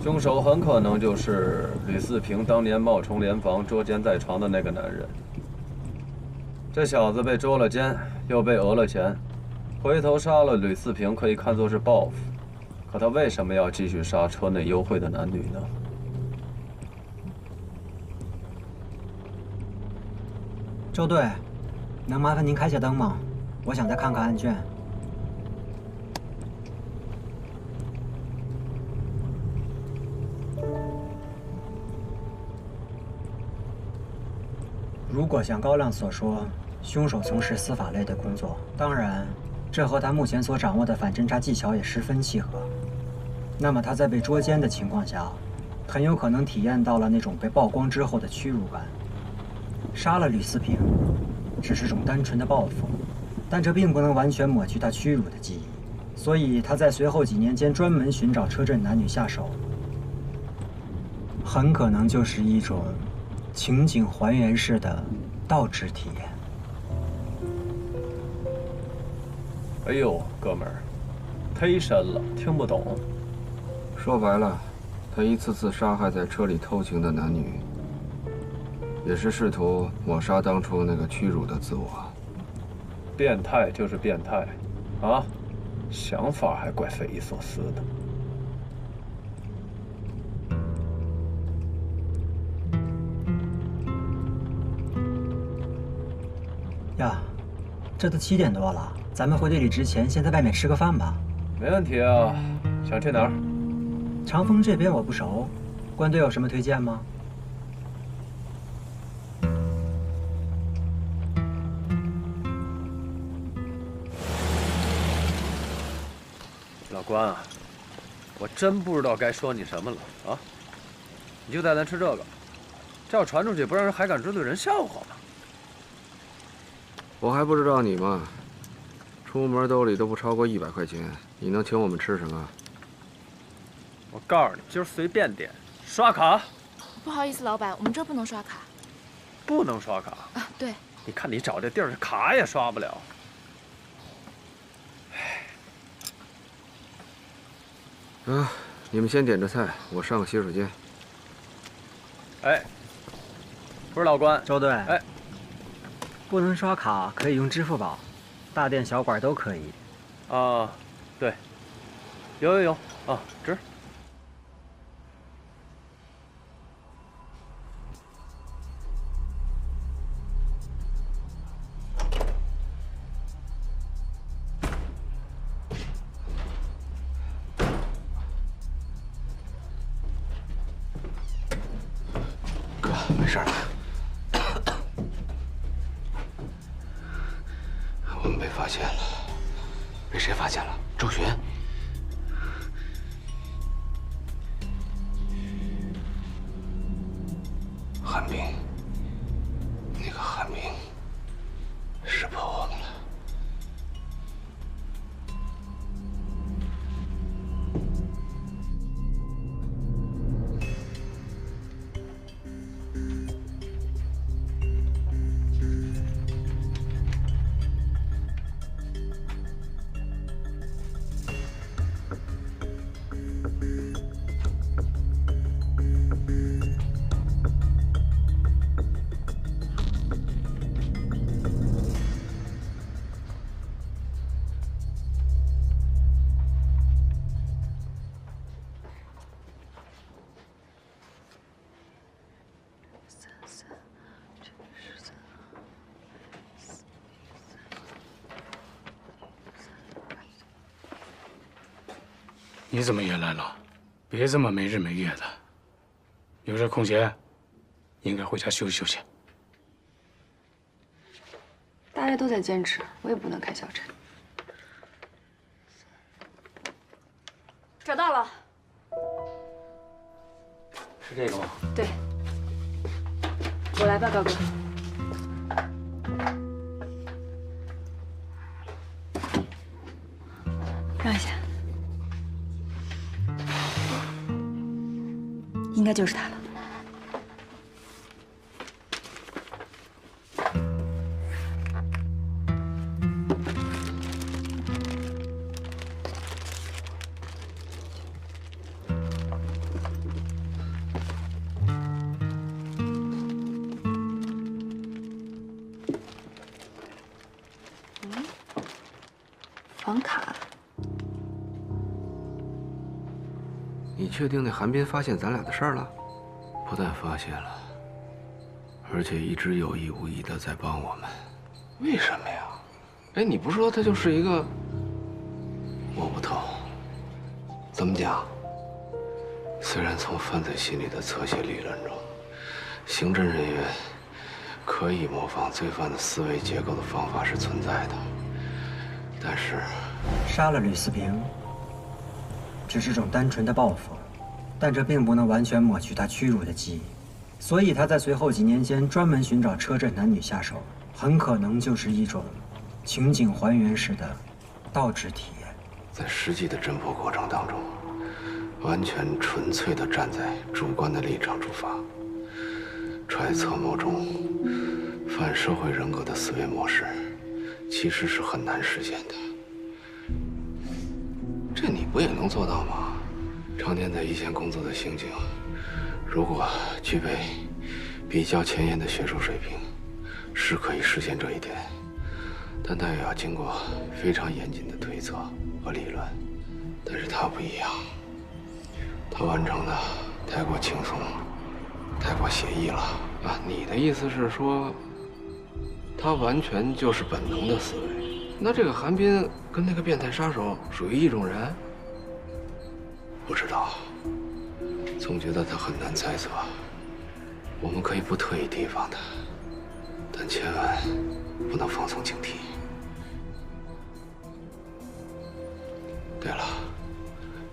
凶手很可能就是吕四平当年冒充联防捉奸在床的那个男人。这小子被捉了奸，又被讹了钱，回头杀了吕四平可以看作是报复，可他为什么要继续杀车内幽会的男女呢？周队，能麻烦您开下灯吗？我想再看看案卷。 如果像高亮所说，凶手从事司法类的工作，当然，这和他目前所掌握的反侦查技巧也十分契合。那么他在被捉奸的情况下，很有可能体验到了那种被曝光之后的屈辱感。杀了吕思平，只是种单纯的报复，但这并不能完全抹去他屈辱的记忆。所以他在随后几年间专门寻找车震男女下手，很可能就是一种 情景还原式的倒置体验。哎呦，哥们儿，忒深了，听不懂。说白了，他一次次杀害在车里偷情的男女，也是试图抹杀当初那个屈辱的自我。变态就是变态，啊，想法还怪匪夷所思的。 呀，这都7点多了，咱们回队里之前先在外面吃个饭吧。没问题啊，想去哪儿？长风这边我不熟，关队有什么推荐吗？老关啊，我真不知道该说你什么了啊！你就带咱吃这个，这要传出去，不让人海港支队人笑话吗？ 我还不知道你吗？出门兜里都不超过100块钱，你能请我们吃什么？我告诉你，今儿随便点，刷卡。不好意思，老板，我们这儿不能刷卡。不能刷卡啊？对。你看你找这地儿，卡也刷不了。啊，你们先点着菜，我上个洗手间。哎，不是老关，周队。哎。 不能刷卡，可以用支付宝，大店小馆都可以。啊，对，有啊，值。哥，没事吧？ 我们被发现了，被谁发现了？周旋。韩冰，那个韩冰，识破我们了。你怎么也来了？别这么没日没夜的。有这空闲，应该回家休息休息。大家都在坚持，我也不能开小差。找到了。是这个吗？对。我来吧，高哥。让一下。 应该就是他了。你确定那韩冰发现咱俩的事儿了？不但发现了，而且一直有意无意的在帮我们。为什么呀？哎，你不是说他就是一个……摸不透。怎么讲？虽然从犯罪心理的侧写理论中，刑侦人员可以模仿罪犯的思维结构的方法是存在的，但是杀了吕思平，只是种单纯的报复，但这并不能完全抹去他屈辱的记忆。所以他在随后几年间专门寻找车震男女下手，很可能就是一种情景还原式的倒置体验。在实际的侦破过程当中，完全纯粹的站在主观的立场出发，揣测某种反社会人格的思维模式，其实是很难实现的。这你不也能做到吗？常年在一线工作的刑警，如果具备比较前沿的学术水平，是可以实现这一点，但他也要经过非常严谨的推测和理论。但是他不一样，他完成的太过轻松，太过写意了啊！你的意思是说，他完全就是本能的思维？那这个韩冰跟那个变态杀手属于一种人？不知道，总觉得他很难猜测。我们可以不特意提防他，但千万不能放松警惕。对了，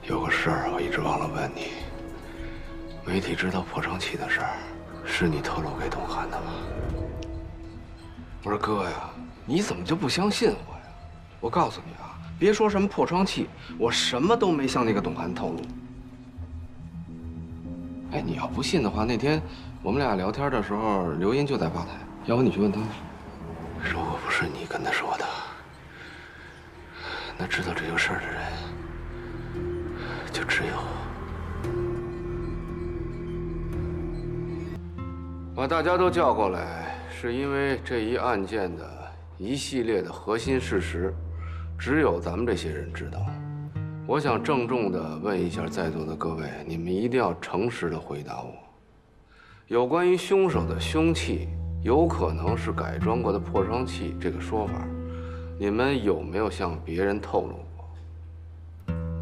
有个事儿我一直忘了问你。媒体知道破窗器的事儿，是你透露给董涵的吗？我说哥呀，你怎么就不相信我呀？我告诉你啊，别说什么破窗器，我什么都没向那个董涵透露。哎，你要不信的话，那天我们俩聊天的时候，刘英就在吧台，要不你去问他。如果不是你跟他说的，那知道这个事儿的人就只有……把大家都叫过来，是因为这一案件的一系列的核心事实，只有咱们这些人知道。我想郑重地问一下在座的各位，你们一定要诚实地回答我。有关于凶手的凶器有可能是改装过的破窗器这个说法，你们有没有向别人透露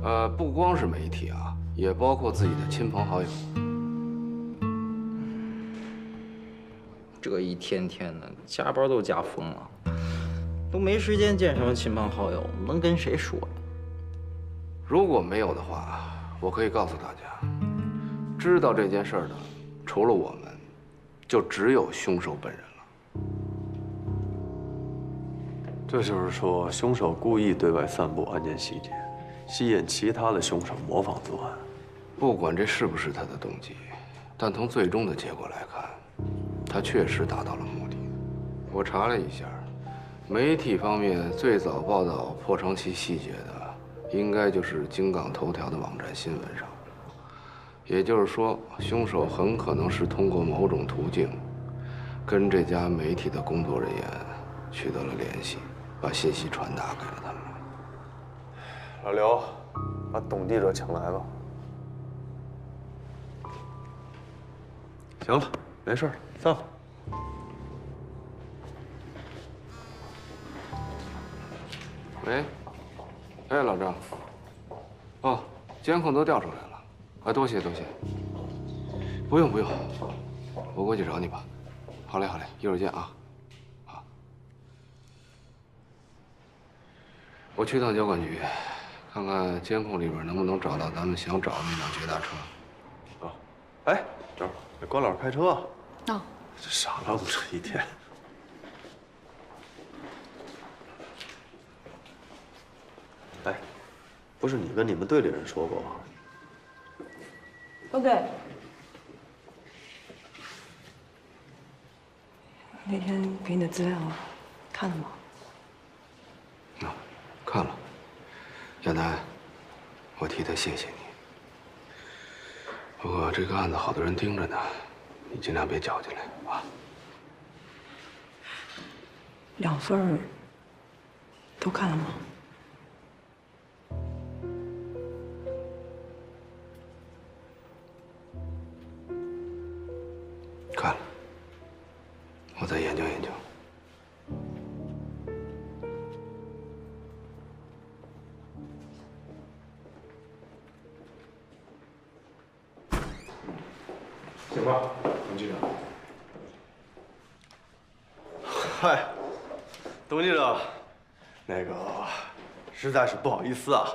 过？不光是媒体啊，也包括自己的亲朋好友。这一天天的加班都加疯了，都没时间见什么亲朋好友，能跟谁说呀？如果没有的话，我可以告诉大家，知道这件事的，除了我们，就只有凶手本人了。这就是说，凶手故意对外散布案件细节，吸引其他的凶手模仿作案。不管这是不是他的动机，但从最终的结果来看，他确实达到了目的。我查了一下，媒体方面最早报道破窗器细节的，应该就是京港头条的网站新闻上。也就是说，凶手很可能是通过某种途径，跟这家媒体的工作人员取得了联系，把信息传达给了他们。老刘，把董记者请来吧。行了，没事了，散了。喂，哎，老张。哦，监控都调出来了。啊，多谢多谢。不用不用，我过去找你吧。好嘞好嘞，一会儿见啊。好。我去趟交管局，看看监控里边能不能找到咱们想找的那辆捷达车。啊，哎，这儿，关老师开车。哦。这傻愣这一天。哎，不是你跟你们队里人说过吗？哦，对。那天给你的资料看了吗？啊，看了。亚楠，我替他谢谢你。不过这个案子好多人盯着呢，你尽量别搅进来啊。2份都看了吗？我再研究研究。行吧，董局长。嗨，董记者，那个实在是不好意思啊，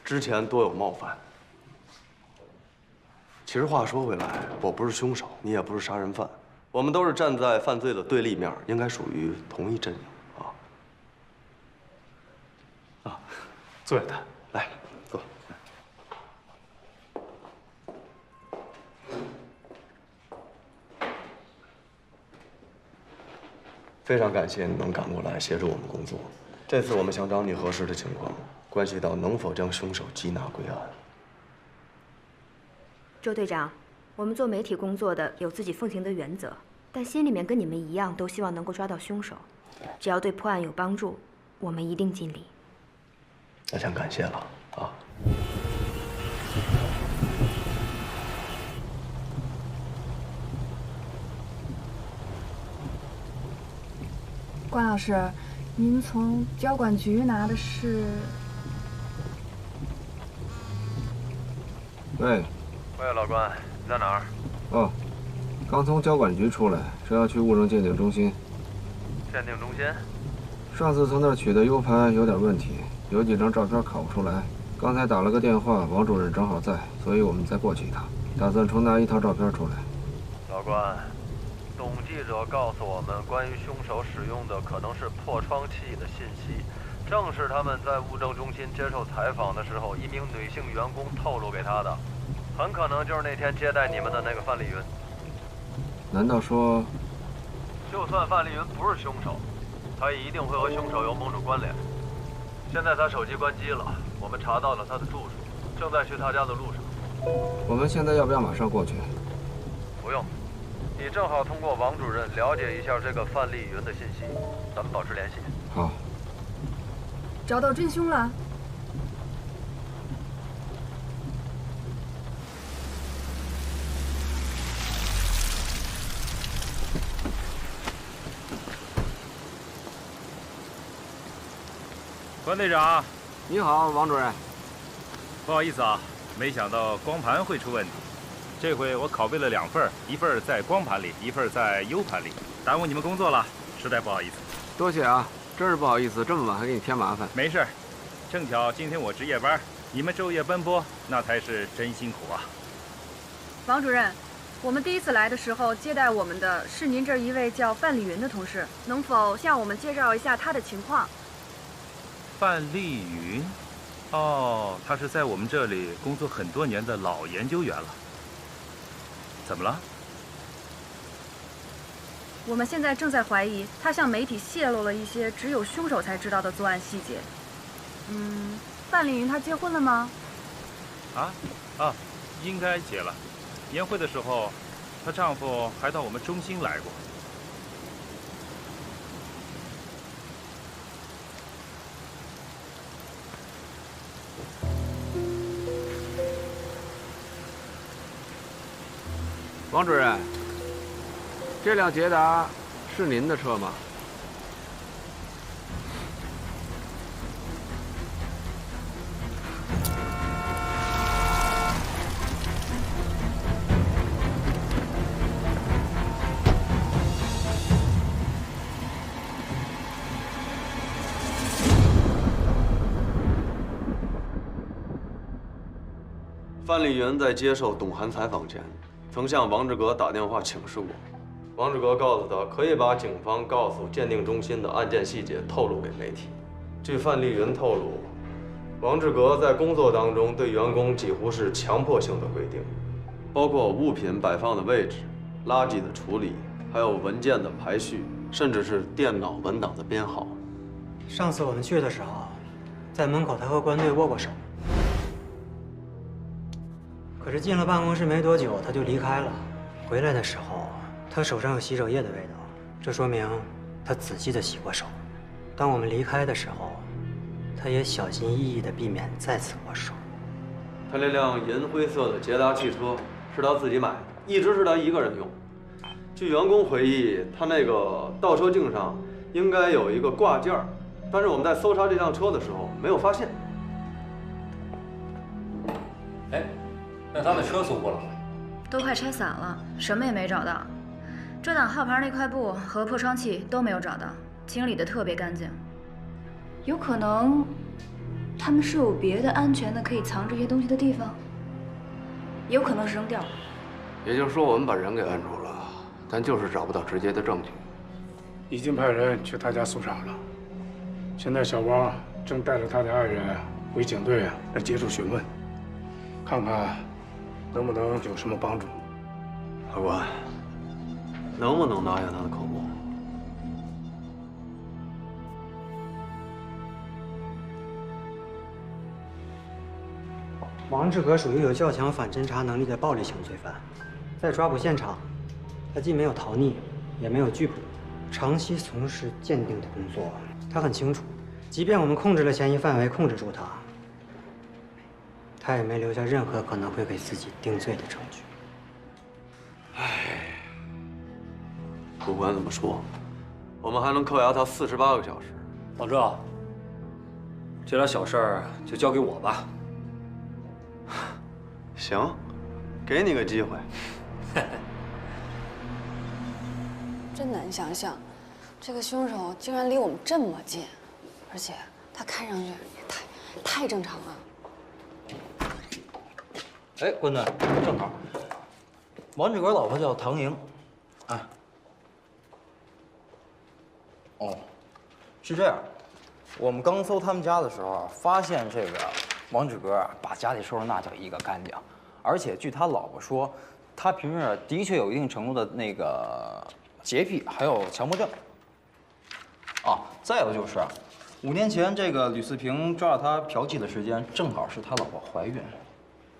之前多有冒犯。其实话说回来，我不是凶手，你也不是杀人犯，我们都是站在犯罪的对立面，应该属于同一阵营啊。坐下谈，来坐。非常感谢你能赶过来协助我们工作。这次我们想找你核实的情况，关系到能否将凶手缉拿归案。周队长，我们做媒体工作的有自己奉行的原则，但心里面跟你们一样，都希望能够抓到凶手。只要对破案有帮助，我们一定尽力。那先感谢了啊。关老师，您从交管局拿的是？喂，老关，你在哪儿？哦，刚从交管局出来，正要去物证鉴定中心。鉴定中心？上次从那儿取的 U 盘有点问题，有几张照片拷不出来。刚才打了个电话，王主任正好在，所以我们再过去一趟，打算重拿一套照片出来。老关，董记者告诉我们，关于凶手使用的可能是破窗器的信息，正是他们在物证中心接受采访的时候，一名女性员工透露给他的，很可能就是那天接待你们的那个范丽云。难道说，就算范丽云不是凶手，他也一定会和凶手有某种关联。现在他手机关机了，我们查到了他的住处，正在去他家的路上。我们现在要不要马上过去？不用，你正好通过王主任了解一下这个范丽云的信息，咱们保持联系。好。找到真凶了。关队长，你好，王主任。不好意思啊，没想到光盘会出问题。这回我拷贝了2份，一份在光盘里，一份在 U 盘里，耽误你们工作了，实在不好意思。多谢啊，真是不好意思，这么晚还给你添麻烦。没事，正巧今天我值夜班，你们昼夜奔波，那才是真辛苦啊。王主任，我们第一次来的时候接待我们的是您这一位叫范丽云的同事，能否向我们介绍一下她的情况？范丽云，哦，她是在我们这里工作很多年的老研究员了。怎么了？我们现在正在怀疑她向媒体泄露了一些只有凶手才知道的作案细节。范丽云她结婚了吗？应该结了。年会的时候，她丈夫还到我们中心来过。王主任，这辆捷达是您的车吗？范丽云在接受董涵采访前，曾向王志革打电话请示过。王志革告诉他，可以把警方告诉鉴定中心的案件细节透露给媒体。据范丽云透露，王志革在工作当中对员工几乎是强迫性的规定，包括物品摆放的位置、垃圾的处理，还有文件的排序，甚至是电脑文档的编号。上次我们去的时候，在门口他和关队握过手。可是进了办公室没多久，他就离开了。回来的时候，他手上有洗手液的味道，这说明他仔细的洗过手。当我们离开的时候，他也小心翼翼地避免再次握手。他那辆银灰色的捷达汽车是他自己买的，一直是他一个人用。据员工回忆，他那个倒车镜上应该有一个挂件儿，但是我们在搜查这辆车的时候没有发现。哎，那他的车搜过了吗？都快拆散了，什么也没找到。遮挡号牌那块布和破窗器都没有找到，清理的特别干净。有可能，他们是有别的安全的可以藏这些东西的地方，也有可能是扔掉了。也就是说，我们把人给摁住了，但就是找不到直接的证据。已经派人去他家搜查了，现在小王正带着他的爱人回警队来接受询问，看看能不能有什么帮助。法官，能不能拿下他的口供？王志革属于有较强反侦查能力的暴力型罪犯，在抓捕现场，他既没有逃匿，也没有拒捕，长期从事鉴定的工作。他很清楚，即便我们控制了嫌疑范围，控制住他，他也没留下任何可能会给自己定罪的证据。唉，不管怎么说，我们还能扣押他48个小时。老赵，这点小事儿就交给我吧。行，给你个机会。真难想象，这个凶手竟然离我们这么近，而且他看上去也太正常了。哎，关队，正好，王志革老婆叫唐莹，啊。哦，是这样，我们刚搜他们家的时候，发现这个王志革把家里收拾那叫一个干净，而且据他老婆说，他平时的确有一定程度的那个洁癖，还有强迫症。啊，再有就是，5年前这个吕四平抓到他嫖妓的时间，正好是他老婆怀孕，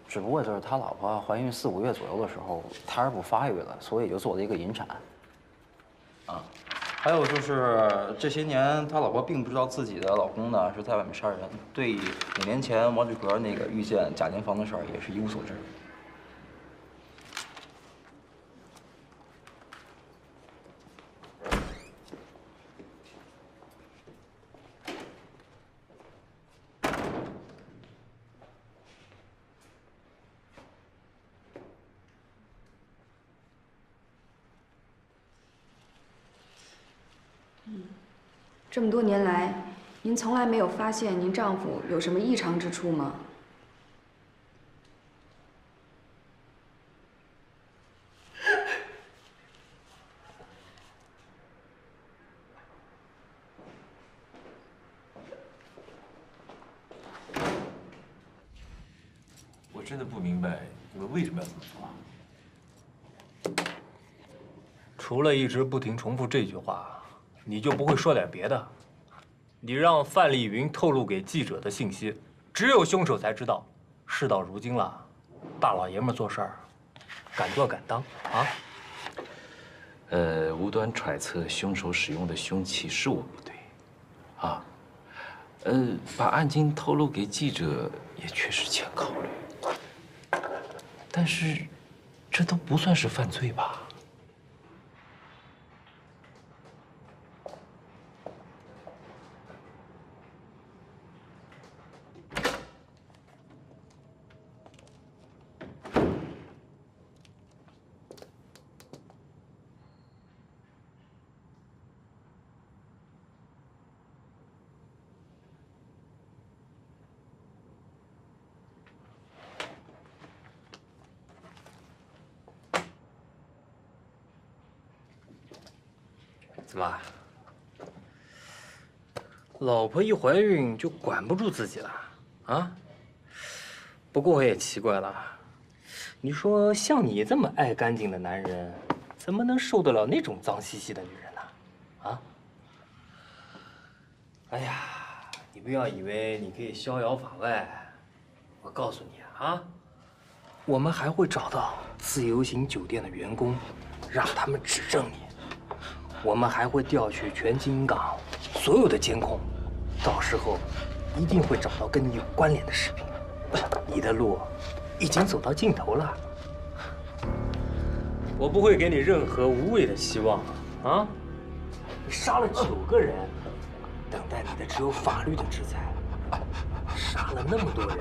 只不过就是他老婆怀孕4、5月左右的时候，胎儿不发育了，所以就做了一个引产。啊。还有就是这些年，他老婆并不知道自己的老公呢是在外面杀人，对5年前王志革那个遇见贾金房的事儿也是一无所知。这么多年来，您从来没有发现您丈夫有什么异常之处吗？我真的不明白你们为什么要这么做。除了一直不停重复这句话，你就不会说点别的？你让范丽云透露给记者的信息，只有凶手才知道。事到如今了，大老爷们做事儿，敢做敢当啊！无端揣测凶手使用的凶器是我不对，啊，把案情透露给记者也确实欠考虑，但是这都不算是犯罪吧？怎么，老婆一怀孕就管不住自己了啊？不过我也奇怪了，你说像你这么爱干净的男人，怎么能受得了那种脏兮兮的女人呢？啊？哎呀，你不要以为你可以逍遥法外，我告诉你啊，我们还会找到自由行酒店的员工，让他们指证你。我们还会调取全金港所有的监控，到时候一定会找到跟你有关联的视频。你的路已经走到尽头了。我不会给你任何无谓的希望啊！你杀了9个人，等待你的只有法律的制裁。杀了那么多人，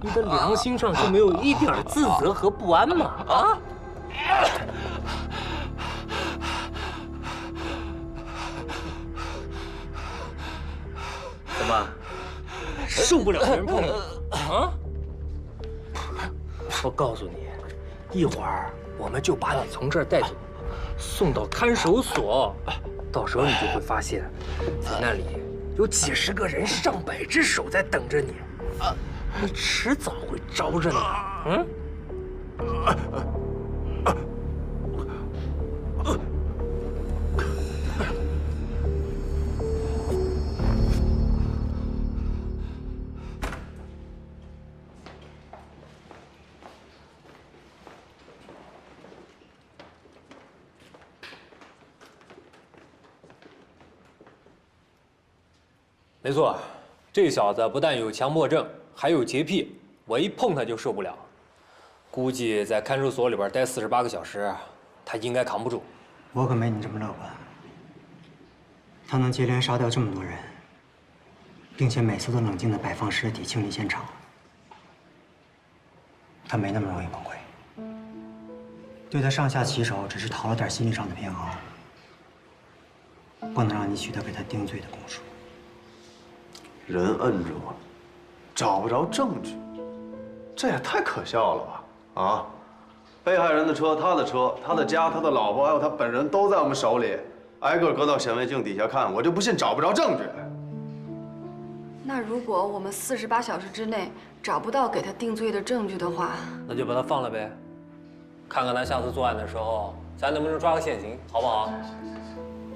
你的良心上就没有一点自责和不安吗？啊！怎么，受不了别人碰你啊？我告诉你，一会儿我们就把你从这儿带走，送到看守所。到时候你就会发现，在那里有几十个人、上百只手在等着你，你迟早会招认的。嗯。没错，这小子不但有强迫症，还有洁癖，我一碰他就受不了。估计在看守所里边待48个小时，他应该扛不住。我可没你这么乐观。他能接连杀掉这么多人，并且每次都冷静地摆放尸体、清理现场，他没那么容易崩溃。对他上下其手，只是讨了点心理上的平衡，不能让你取得给他定罪的供述。人摁住了，找不着证据，这也太可笑了吧！啊，被害人的车、他的车、他的家、他的老婆，还有他本人都在我们手里，挨个搁到显微镜底下看，我就不信找不着证据。那如果我们48小时之内找不到给他定罪的证据的话，那就把他放了呗，看看他下次作案的时候，咱能不能抓个现行，好不好？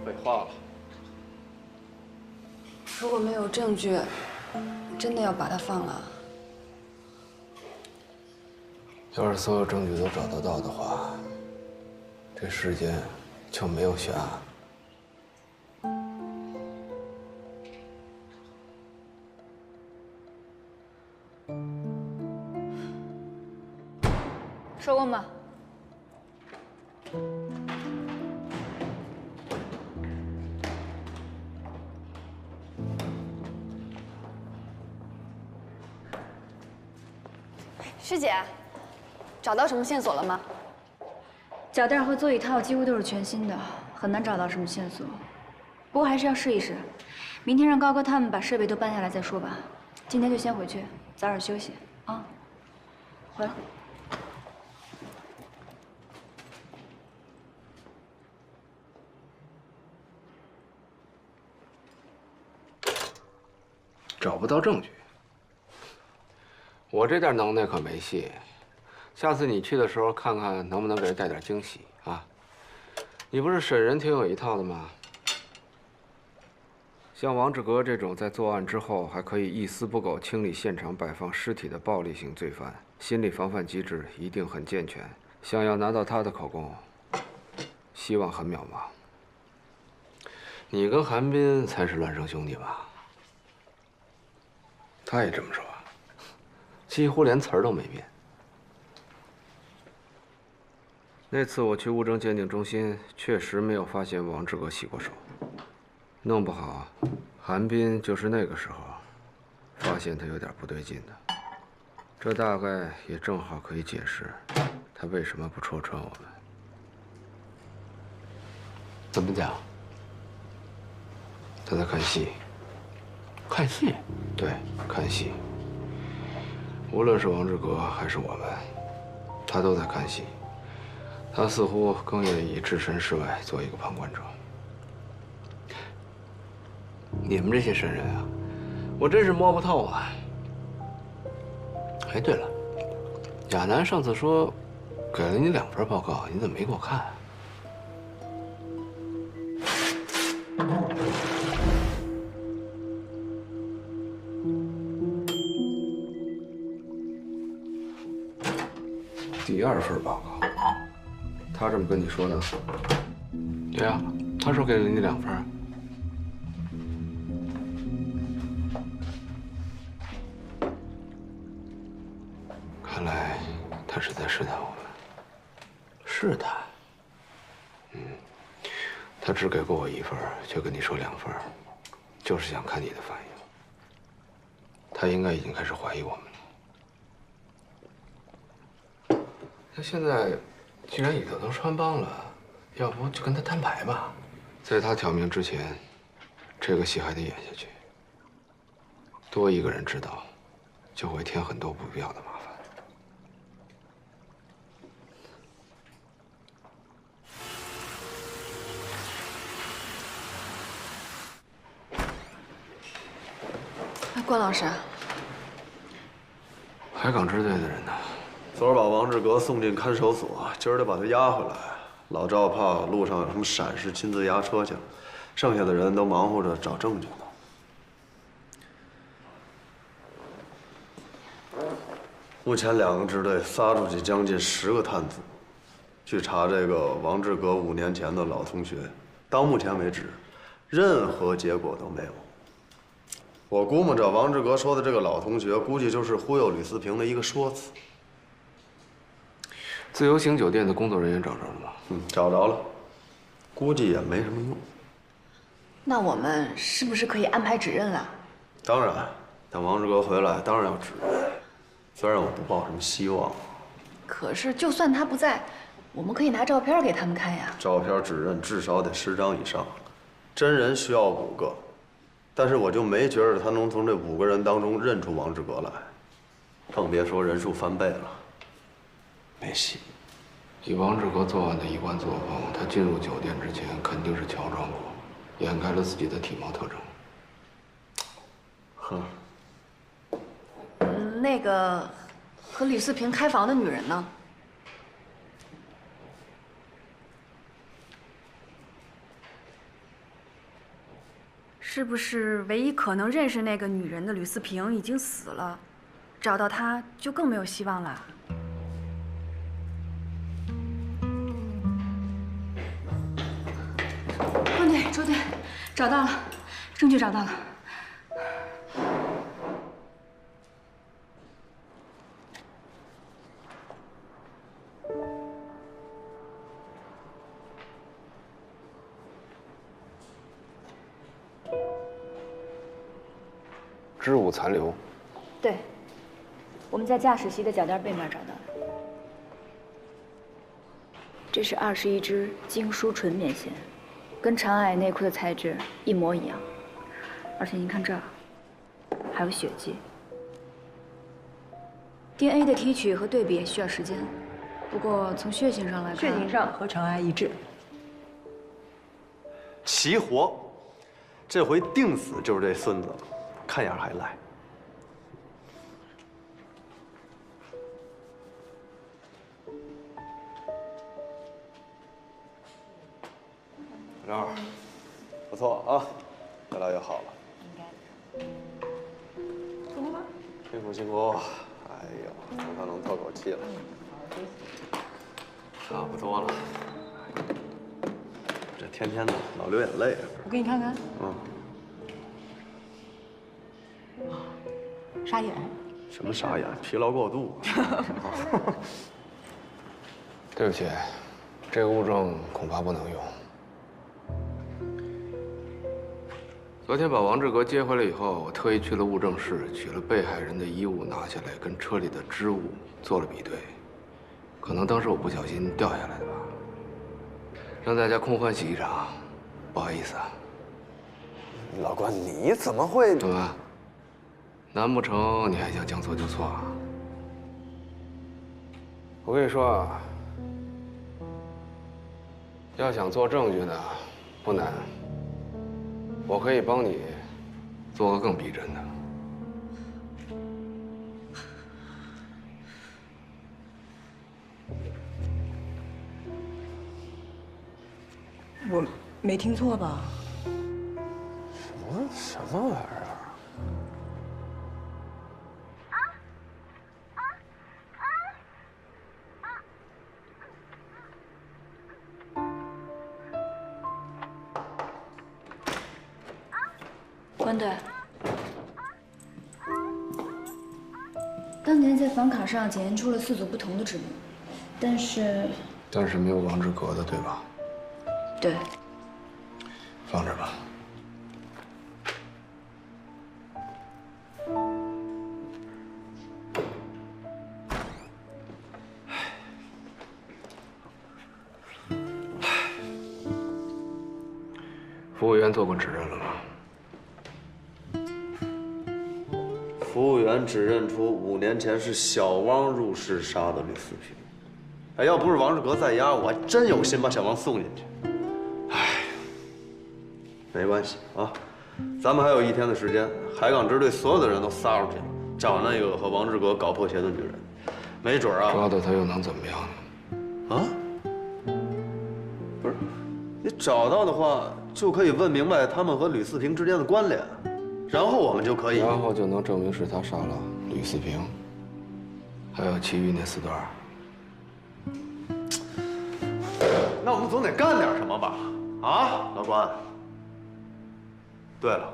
废话了。如果没有证据，真的要把他放了？要是所有证据都找得到的话，这世间就没有悬案。收工吧。师姐，找到什么线索了吗？脚垫和座椅套几乎都是全新的，很难找到什么线索。不过还是要试一试。明天让高哥他们把设备都搬下来再说吧。今天就先回去，早点休息啊。回来。找不到证据，我这点能耐可没戏。下次你去的时候，看看能不能给人带点惊喜啊！你不是审人挺有一套的吗？像王志革这种在作案之后还可以一丝不苟清理现场、摆放尸体的暴力型罪犯，心理防范机制一定很健全。想要拿到他的口供，希望很渺茫。你跟韩冰才是孪生兄弟吧？他也这么说，几乎连词儿都没变。那次我去物证鉴定中心，确实没有发现王志革洗过手，弄不好，韩冰就是那个时候发现他有点不对劲的。这大概也正好可以解释他为什么不戳穿我们。怎么讲？他在看戏。看戏？对，看戏。无论是王志革还是我们，他都在看戏。他似乎更愿意置身事外，做一个旁观者。你们这些神人啊，我真是摸不透啊！哎，对了，亚楠上次说给了你2份报告，你怎么没给我看啊？第2份报告，他这么跟你说的？对啊，他说给了你2份。看来他是在试探我们。试探？他只给过我1份，却跟你说2份，就是想看你的反应。他应该已经开始怀疑我们了。他现在既然已经能穿帮了，要不就跟他摊牌吧。在他挑明之前，这个戏还得演下去。多一个人知道，就会添很多不必要的麻烦。 关老师，海港支队的人呢？昨儿把王志革送进看守所，今儿得把他押回来。老赵怕路上有什么闪失，亲自押车去了。剩下的人都忙活着找证据呢。目前2个支队撒出去将近10个探子，去查这个王志革5年前的老同学。到目前为止，任何结果都没有。 我估摸着王志革说的这个老同学，估计就是忽悠吕思平的一个说辞。自由行酒店的工作人员找着了吗？找着了，估计也没什么用。那我们是不是可以安排指认了？当然，等王志革回来，当然要指认。虽然我不抱什么希望，可是就算他不在，我们可以拿照片给他们看呀。照片指认至少得10张以上，真人需要5个。 但是我就没觉得他能从这5个人当中认出王志革来，更别说人数翻倍了，没戏。以王志革作案的一贯作风，他进入酒店之前肯定是乔装过，掩盖了自己的体貌特征。哼。那个和吕思平开房的女人呢？ 是不是唯一可能认识那个女人的吕思平已经死了？找到她就更没有希望了。关队、周队，找到了，证据找到了。织物残留。对，我们在驾驶席的脚垫背面找到的。这是21支精梳纯棉线，跟长矮内裤的材质一模一样。而且您看这儿，还有血迹。DNA 的提取和对比需要时间，不过从血型上来看，血型上和长矮一致。齐活，这回定死就是这孙子。 看样还赖。刘二，不错啊，越来越好了。辛苦吗？辛苦辛苦。哎呦，总算能透口气了。差不多了。这天天的老流眼泪。我给你看看。傻眼？什么傻眼？疲劳过度。对不起，这个物证恐怕不能用。昨天把王志革接回来以后，我特意去了物证室，取了被害人的衣物拿下来，跟车里的织物做了比对。可能当时我不小心掉下来的吧，让大家空欢喜一场，不好意思啊。老关，你怎么会？怎么？ 难不成你还想将错就错啊？我跟你说啊，要想做证据呢，不难。我可以帮你做个更逼真的。我没听错吧？什么玩意儿？ 关队，当年在房卡上检验出了4组不同的指纹，但是没有王志革的，对吧？对，放这儿吧。服务员做过指认了吗？服务员指认出5年前是小汪入室杀的吕四平。哎，要不是王志革在押，我还真有心把小汪送进去。哎，没关系啊，咱们还有1天的时间，海港支队所有的人都撒出去，找那个和王志革搞破鞋的女人，没准啊，抓到她又能怎么样呢？啊？不是，你找到的话，就可以问明白他们和吕四平之间的关联，然后我们就可以，然后就能证明是他杀了吕四平，还有其余那4段。那我们总得干点什么吧？啊，老关。对了，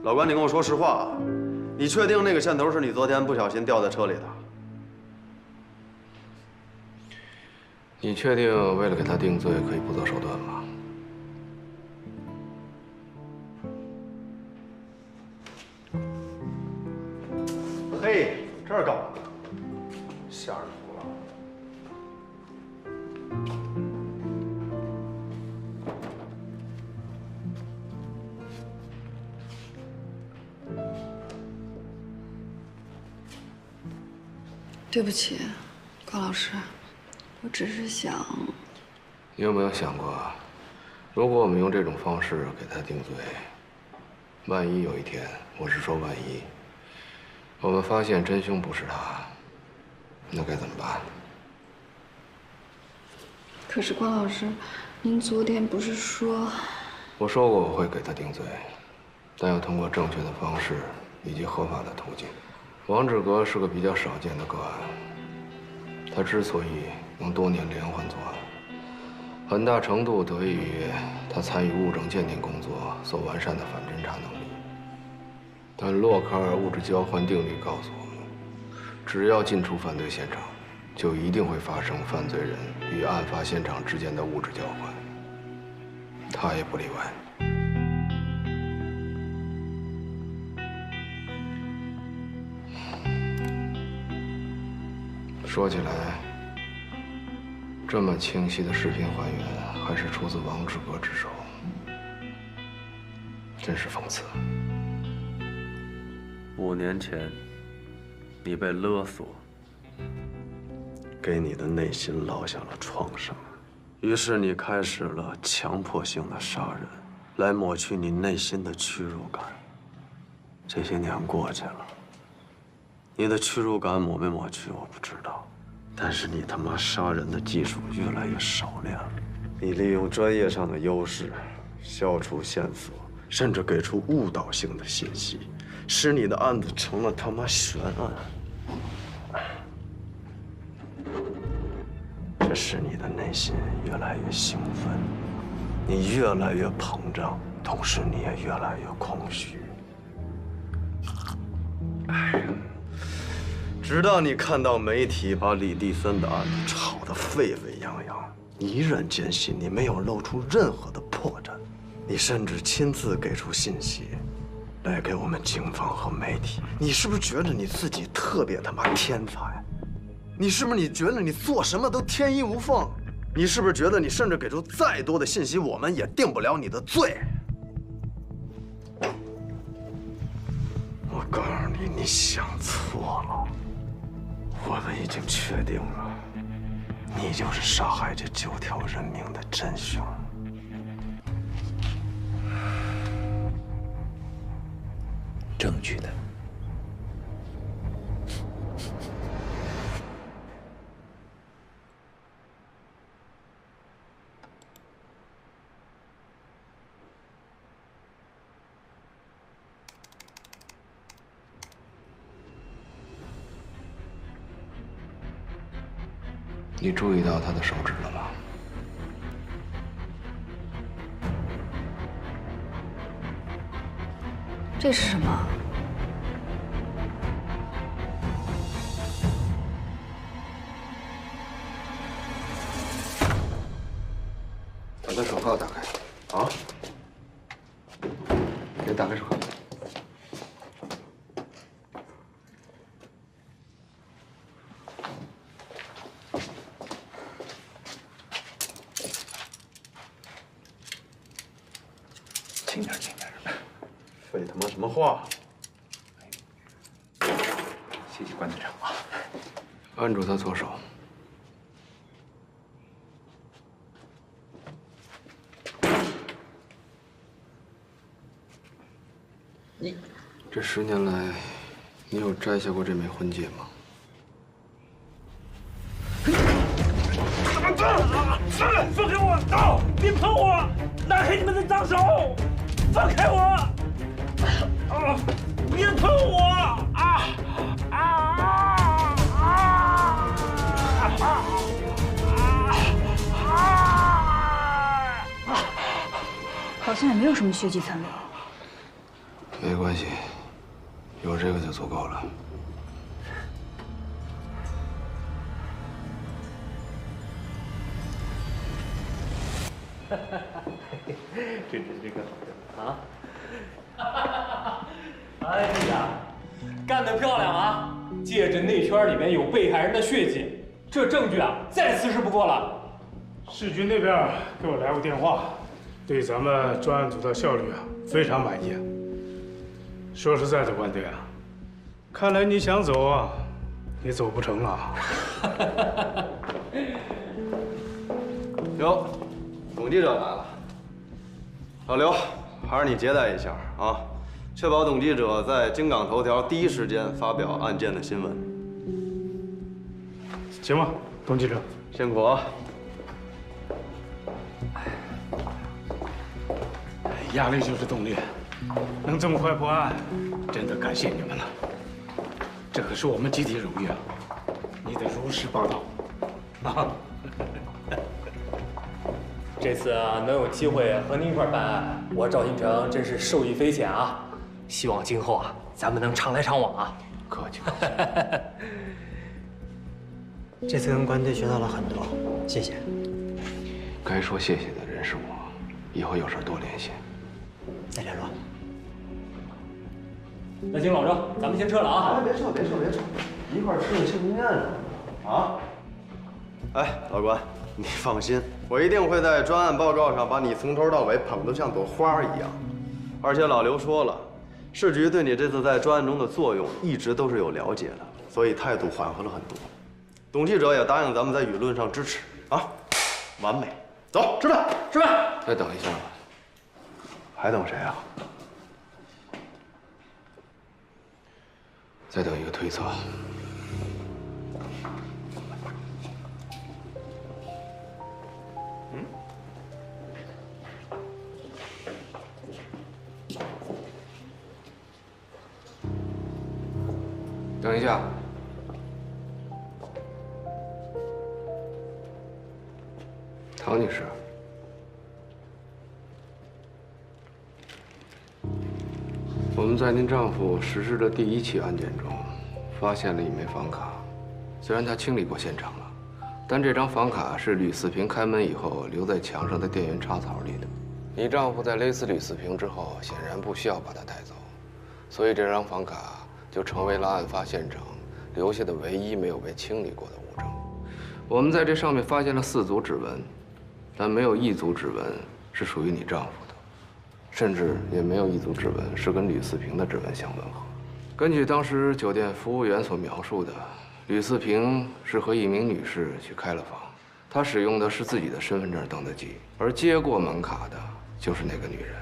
老关，你跟我说实话啊，你确定那个线头是你昨天不小心掉在车里的？你确定为了给他定罪可以不择手段吗？嘿，这儿搞的，吓人服了。对不起，高老师，我只是想……你有没有想过，如果我们用这种方式给他定罪，万一有一天，我是说万一，我们发现真凶不是他，那该怎么办？可是关老师，您昨天不是说……我说过我会给他定罪，但要通过正确的方式以及合法的途径。王志革是个比较少见的个案，他之所以能多年连环作案，很大程度得益于他参与物证鉴定工作所完善的反侦查能力。但洛克尔物质交换定律告诉我们，只要进出犯罪现场，就一定会发生犯罪人与案发现场之间的物质交换，他也不例外。说起来，这么清晰的视频还原，还是出自王志革之手，真是讽刺。5年前，你被勒索，给你的内心烙下了创伤，于是你开始了强迫性的杀人，来抹去你内心的屈辱感。这些年过去了。你的屈辱感抹没抹去我不知道，但是你他妈杀人的技术越来越熟练了。你利用专业上的优势，消除线索，甚至给出误导性的信息，使你的案子成了他妈悬案。这使你的内心越来越兴奋，你越来越膨胀，同时你也越来越空虚。直到你看到媒体把李地森的案子炒得沸沸扬扬，你依然坚信你没有露出任何的破绽，你甚至亲自给出信息，来给我们警方和媒体。你是不是觉得你自己特别他妈天才？你是不是觉得你做什么都天衣无缝？你是不是觉得你甚至给出再多的信息，我们也定不了你的罪？我告诉你，你想错了。我们已经确定了，你就是杀害这9条人命的真凶。证据呢？你注意到他的手指了吗？这是什么？把他手铐打开。啊？点，轻点。废他妈什么话！谢谢关队长啊！按住他左手。你这10年来，你有摘下过这枚婚戒吗？ 放开我！刀！别碰我！拿开你们的脏手！放开我！啊！别碰我！好像也没有什么血迹残留。没关系，有这个就足够了。 这个啊！哎呀，干得漂亮啊！戒指内圈里面有被害人的血迹，这证据啊，再瓷实不过了。市局那边给我来过电话，对咱们专案组的效率非常满意。说实在的，关队看来你想走也走不成了。哟，董记者来了。 老刘，还是你接待一下啊，确保董记者在京港头条第一时间发表案件的新闻。行吧，董记者，辛苦啊！压力就是动力，能这么快破案，真的感谢你们了。这可是我们集体荣誉啊！你得如实报道啊！这次啊，能有机会和您一块办案，我赵新成真是受益匪浅啊！希望今后啊，咱们能常来常往啊！客气。这次跟关队学到了很多，谢谢。该说谢谢的人是我，以后有事多联系。再联络。那行，老郑，咱们先撤了啊！别撤，一块吃个庆功宴什么的啊！哎，老关。 你放心，我一定会在专案报告上把你从头到尾捧得像朵花一样。而且老刘说了，市局对你这次在专案中的作用一直都是有了解的，所以态度缓和了很多。董记者也答应咱们在舆论上支持啊，完美。走，吃饭，吃饭。再等一下吧。还等谁啊？再等一个推测。 等一下，唐女士，我们在您丈夫实施的第1起案件中，发现了一枚房卡。虽然他清理过现场了，但这张房卡是吕四平开门以后留在墙上的电源插槽里的。你丈夫在勒死吕四平之后，显然不需要把它带走，所以这张房卡 就成为了案发现场留下的唯一没有被清理过的物证。我们在这上面发现了4组指纹，但没有1组指纹是属于你丈夫的，甚至也没有1组指纹是跟吕四平的指纹相吻合。根据当时酒店服务员所描述的，吕四平是和一名女士去开了房，他使用的是自己的身份证登的记，而接过门卡的就是那个女人。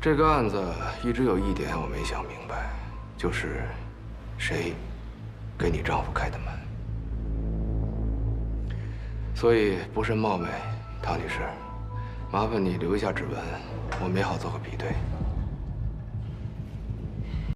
这个案子一直有一点我没想明白，就是谁给你丈夫开的门。所以不甚冒昧，唐女士，麻烦你留一下指纹，我们也好做个比对。